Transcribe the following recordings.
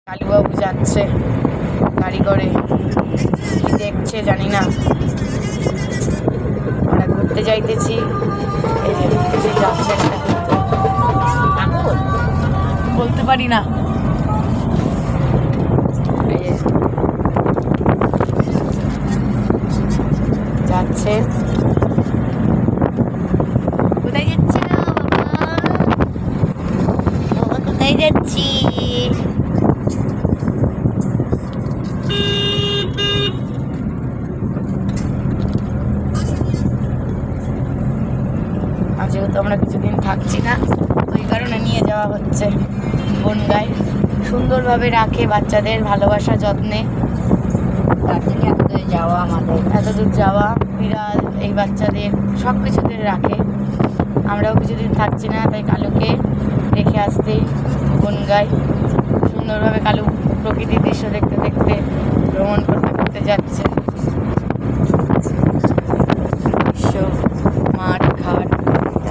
কালুবাবু যাচ্ছে গাড়ি করে, কি দেখছে জানি না। আমরা ঘুরতে যাইতেছি, এই যে যাচ্ছে একটা, বলতে পারি না। এই যে যাচ্ছে। কোথায় যাচ্ছে বাবা? কোথায় যাচ্ছি? যেহেতু আমরা কিছুদিন থাকছি না, ওই কারণে নিয়ে যাওয়া হচ্ছে বনগাঁয়। সুন্দরভাবে রাখে বাচ্চাদের, ভালোবাসা যত্নে। তার জন্য এতদূর যাওয়া, আমাদের এতদূর যাওয়া, বিড়াল এই বাচ্চাদের সব কিছুদের রাখে। আমরাও কিছুদিন থাকছি না, তাই কালুকে রেখে আসতেই বনগাঁয় সুন্দরভাবে কালু প্রকৃতির দৃশ্য দেখতে দেখতে ভ্রমণ করতে করতে যাচ্ছে। মাঠ ঘাট,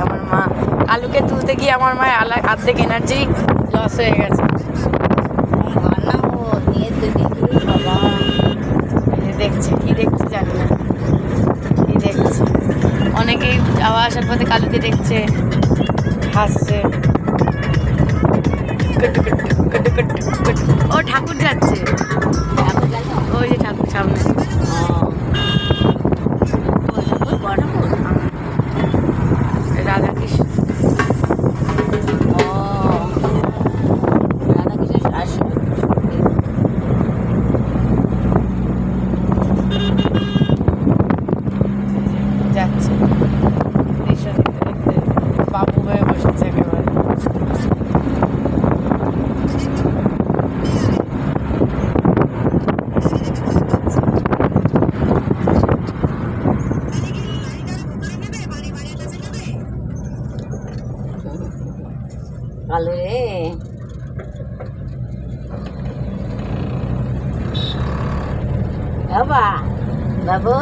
আমার মা কালুকে তুলতে গিয়ে আমার মায়ের অর্ধেক এনার্জি লস হয়ে গেছে। দেখছে কি দেখছে জানি না, কি দেখছে। অনেকেই যাওয়া আসার পথে কালুকে দেখছে, হাসছে। ও ঠাকুর যাচ্ছে, ওই যে ঠাকুর সামনে। রাধাকৃষ্ণ, যাচ্ছে দৃশ্য দেখতে দেখতে বাবু হয়ে বসেছে একেবারে। কালো রে বাবা, বাবু